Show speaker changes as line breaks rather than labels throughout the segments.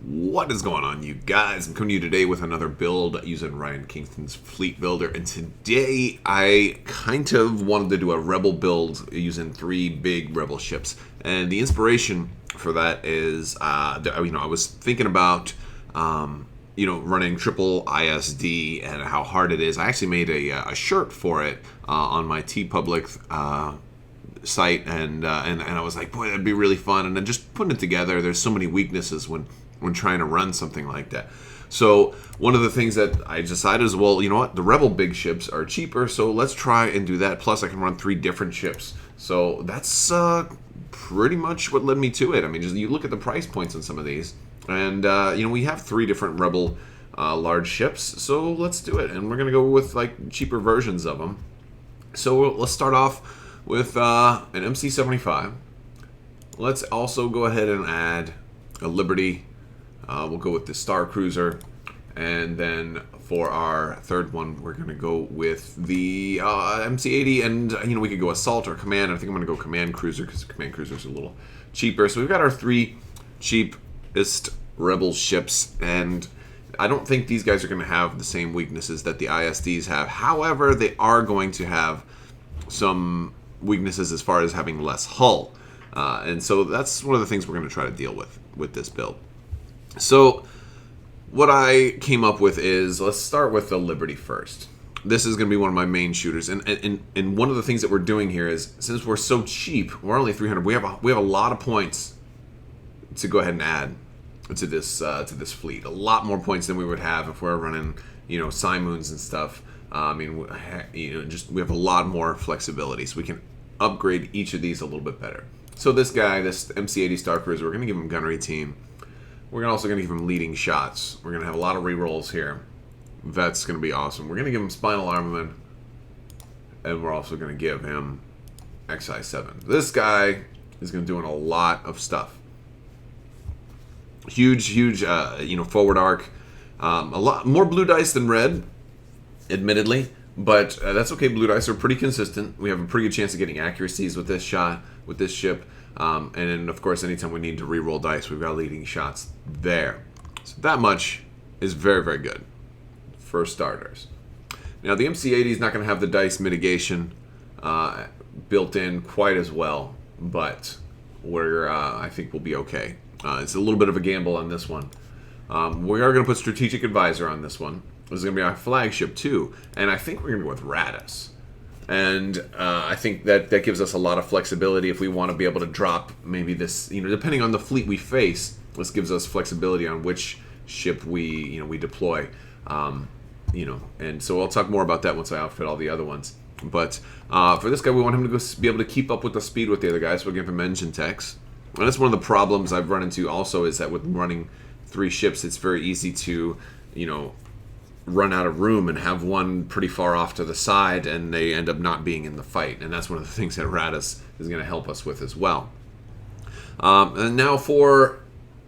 What is going on, you guys? I'm coming to you today with another build using Ryan Kingston's Fleet Builder, and today I kind of wanted to do a Rebel build using 3 big Rebel ships. And the inspiration for that is, I was thinking about, running triple ISD and how hard it is. I actually made a shirt for it on my TeePublic site, and I was like, boy, that'd be really fun. And then just putting it together, there's so many weaknesses when trying to run something like that. So one of the things that I decided is, well, you know what, the Rebel big ships are cheaper, so let's try and do that. Plus I can run 3 different ships. So that's pretty much what led me to it. I mean, just you look at the price points on some of these, and we have 3 different Rebel large ships, so let's do it. And we're gonna go with like cheaper versions of them. So let's start off with an MC-75. Let's also go ahead and add a Liberty. We'll go with the Star Cruiser, and then for our third one, we're going to go with the MC-80, and we could go Assault or Command. I think I'm going to go Command Cruiser because Command Cruiser is a little cheaper. So we've got our 3 cheapest Rebel ships, and I don't think these guys are going to have the same weaknesses that the ISDs have. However, they are going to have some weaknesses as far as having less hull, and so that's one of the things we're going to try to deal with this build. So what I came up with is, let's start with the Liberty first. This is going to be one of my main shooters, and one of the things that we're doing here is, since we're so cheap, we're only 300. We have a lot of points to go ahead and add to this fleet. A lot more points than we would have if we were running Simoons and stuff. We have a lot more flexibility, so we can upgrade each of these a little bit better. So this guy, this MC-80 Star Cruiser, we're going to give him Gunnery Team. We're also going to give him Leading Shots. We're going to have a lot of rerolls here. That's going to be awesome. We're going to give him Spinal Armament, and we're also going to give him XI-7. This guy is going to be doing a lot of stuff. Huge, forward arc. A lot more blue dice than red, admittedly, but that's okay. Blue dice are pretty consistent. We have a pretty good chance of getting accuracies with this shot, with this ship. And then, of course, anytime we need to re-roll dice, we've got Leading Shots there. So that much is very, very good for starters. Now, the MC-80 is not going to have the dice mitigation built in quite as well, but I think we'll be okay. It's a little bit of a gamble on this one. We are going to put Strategic Advisor on this one. This is going to be our flagship, too. And I think we're going to go with Radis. And I think that gives us a lot of flexibility if we want to be able to drop maybe this, depending on the fleet we face, this gives us flexibility on which ship we deploy. And so I'll talk more about that once I outfit all the other ones. But for this guy, we want him to be able to keep up with the speed with the other guys, so we'll give him engine techs. And that's one of the problems I've run into also, is that with running 3 ships, it's very easy to, run out of room and have one pretty far off to the side, and they end up not being in the fight. And that's one of the things that Radis is going to help us with as well. And now for,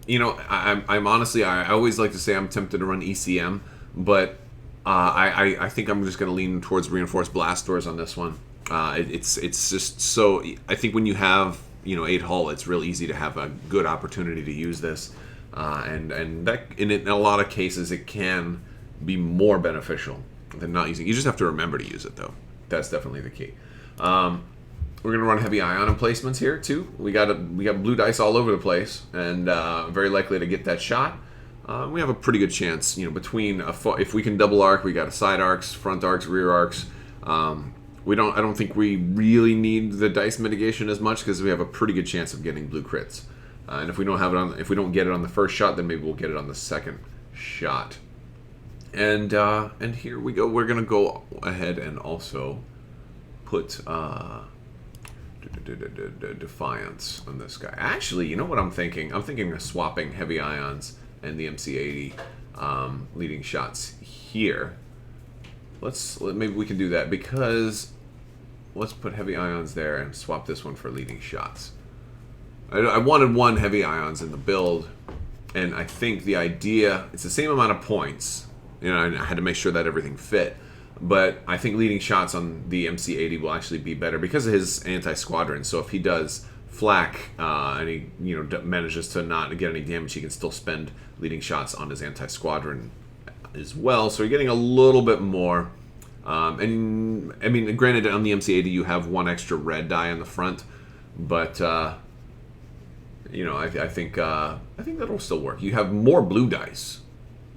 I'm honestly, I always like to say I'm tempted to run ECM, but I think I'm just going to lean towards reinforced blast doors on this one. It's just so, I think when you have 8 hull, it's real easy to have a good opportunity to use this, and that in a lot of cases it can be more beneficial than not using. You just have to remember to use it, though. That's definitely the key. We're going to run heavy ion emplacements here too. We got blue dice all over the place, and very likely to get that shot. We have a pretty good chance, between if we can double arc, we got side arcs, front arcs, rear arcs. I don't think we really need the dice mitigation as much, because we have a pretty good chance of getting blue crits. And if we don't get it on the first shot, then maybe we'll get it on the second shot. And here we go. We're gonna go ahead and also put Defiance on this guy. Actually, you know what I'm thinking? I'm thinking of swapping heavy ions and the MC-80 Leading Shots here. Maybe we can do that, because let's put heavy ions there and swap this one for Leading Shots. I wanted 1 heavy ions in the build, and I think the idea, it's the same amount of points. I had to make sure that everything fit, but I think Leading Shots on the MC-80 will actually be better because of his anti-squadron. So if he does flak, and he manages to not get any damage, he can still spend leading shots on his anti-squadron as well. So you're getting a little bit more. And I mean, granted, on the MC80 you have one extra red die on the front, but I think that'll still work. You have more blue dice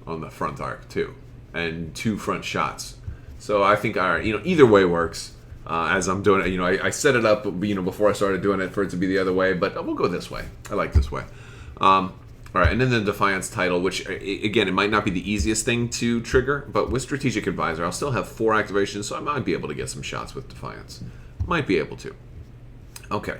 on the front arc too, and 2 front shots. So I think either way works. As I'm doing it, I set it up, before I started doing it for it to be the other way, but we'll go this way. I like this way. All right, and then the Defiance title, which, again, it might not be the easiest thing to trigger, but with Strategic Advisor, I'll still have 4 activations, so I might be able to get some shots with Defiance. Might be able to. Okay,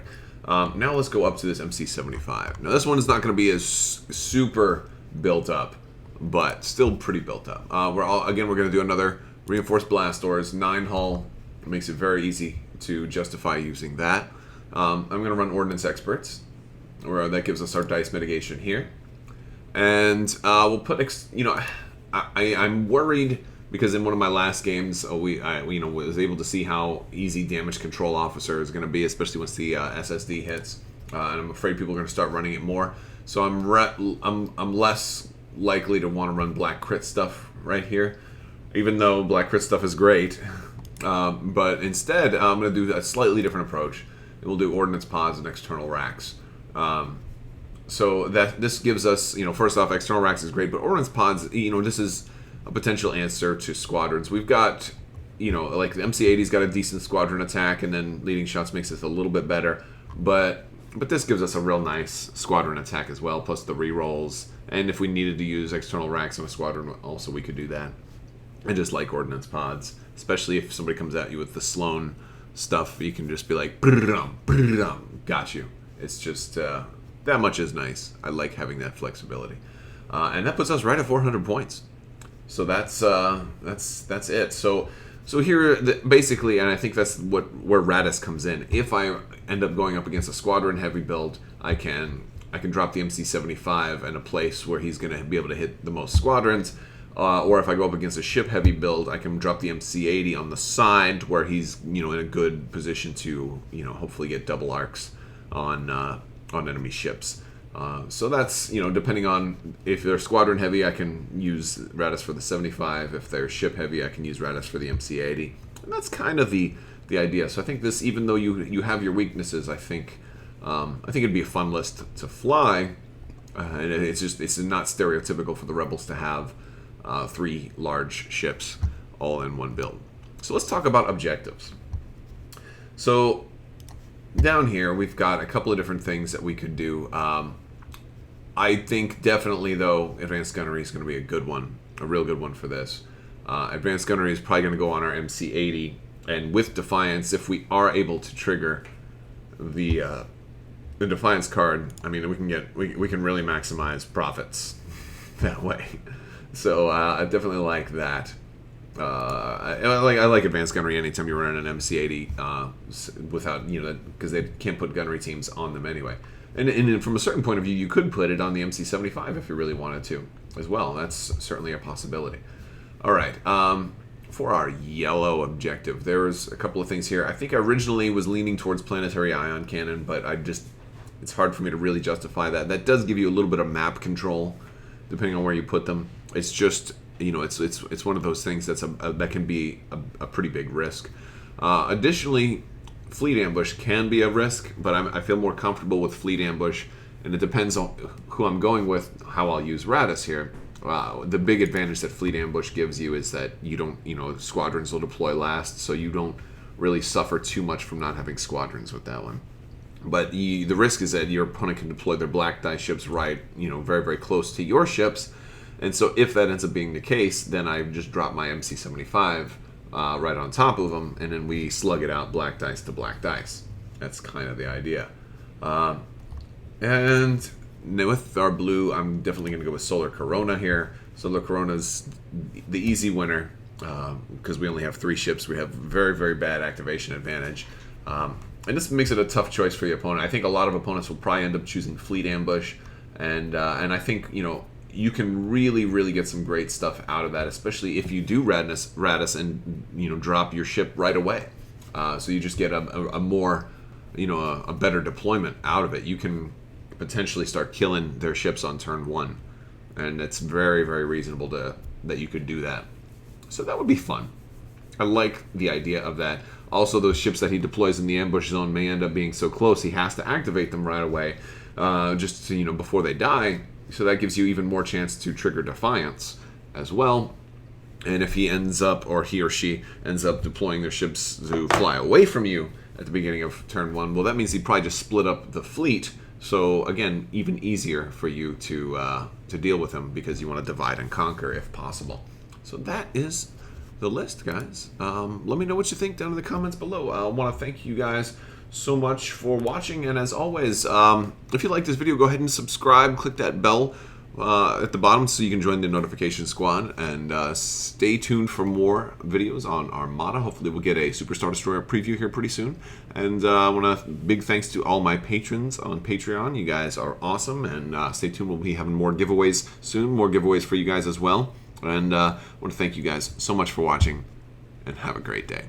now let's go up to this MC75. Now, this one is not going to be as super built up, but still pretty built up. We're going to do another Reinforced Blast Doors, 9 hull. It makes it very easy to justify using that. I'm going to run Ordnance Experts, where that gives us our dice mitigation here. And we'll put, I'm worried because in one of my last games, I was able to see how easy Damage Control Officer is going to be, especially once the SSD hits. And I'm afraid people are going to start running it more. So I'm less likely to want to run Black Crit stuff right here, even though Black Crit stuff is great. But instead, I'm going to do a slightly different approach. We'll do Ordnance Pods and External Racks. So that this gives us, first off, External Racks is great, but Ordnance Pods, this is a potential answer to squadrons. We've got, like the MC80's got a decent squadron attack, and then leading shots makes it a little bit better. But this gives us a real nice squadron attack as well, plus the rerolls. And if we needed to use External Racks in a squadron, also we could do that. I just like Ordnance Pods, especially if somebody comes at you with the Sloan stuff. You can just be like, got you. It's just that much is nice. I like having that flexibility, and that puts us right at 400 points. So that's it. So here basically, and I think that's where Radis comes in. If I end up going up against a squadron heavy build, I can drop the MC75 in a place where he's going to be able to hit the most squadrons. Or if I go up against a ship-heavy build, I can drop the MC80 on the side where he's, in a good position to, hopefully get double arcs on enemy ships. So that's, depending on if they're squadron-heavy, I can use Radis for the 75. If they're ship-heavy, I can use Radis for the MC80. And that's kind of the idea. So I think this, even though you have your weaknesses, I think it'd be a fun list to fly. And it's not stereotypical for the Rebels to have 3 large ships all in one build. So let's talk about objectives. So down here we've got a couple of different things that we could do. I think definitely though Advanced Gunnery is going to be a good one, a real good one for this. Advanced Gunnery is probably going to go on our MC80, and with Defiance, if we are able to trigger the Defiance card, I mean we can really maximize profits that way. So I definitely like that. I like Advanced Gunnery anytime you run an MC80 without, because they can't put gunnery teams on them anyway. And from a certain point of view, you could put it on the MC75 if you really wanted to as well. That's certainly a possibility. All right. For our yellow objective, there's a couple of things here. I think I originally was leaning towards Planetary Ion Cannon, but it's hard for me to really justify that. That does give you a little bit of map control, depending on where you put them. It's just, it's one of those things that can be a pretty big risk. Additionally, Fleet Ambush can be a risk, but I feel more comfortable with Fleet Ambush, and it depends on who I'm going with, how I'll use Radis here. The big advantage that Fleet Ambush gives you is that you don't, squadrons will deploy last, so you don't really suffer too much from not having squadrons with that one. But the risk is that your opponent can deploy their black die ships right, very, very close to your ships. And so if that ends up being the case, then I just drop my MC75 right on top of them, and then we slug it out black dice to black dice. That's kind of the idea. And with our blue, I'm definitely going to go with Solar Corona here. Solar Corona's the easy winner because we only have 3 ships. We have very, very bad activation advantage. And this makes it a tough choice for the opponent. I think a lot of opponents will probably end up choosing Fleet Ambush, and I think you can really, really get some great stuff out of that, especially if you do Radis and drop your ship right away. So you just get a more a better deployment out of it. You can potentially start killing their ships on turn 1, and it's very, very reasonable that you could do that. So that would be fun. I like the idea of that. Also, those ships that he deploys in the ambush zone may end up being so close he has to activate them right away, just to, before they die. So that gives you even more chance to trigger Defiance as well. And if he ends up, or he or she ends up deploying their ships to fly away from you at the beginning of turn 1, well, that means he'd probably just split up the fleet. So again, even easier for you to deal with them, because you want to divide and conquer if possible. So that is the list, guys. Let me know what you think down in the comments below. I want to thank you guys so much for watching, and as always, if you like this video, go ahead and subscribe. Click that bell at the bottom so you can join the notification squad, and stay tuned for more videos on Armada. Hopefully we'll get a Superstar Destroyer preview here pretty soon. And I want to big thanks to all my patrons on Patreon. You guys are awesome, and stay tuned. We'll be having more giveaways soon, more giveaways for you guys as well. And I want to thank you guys so much for watching, and have a great day.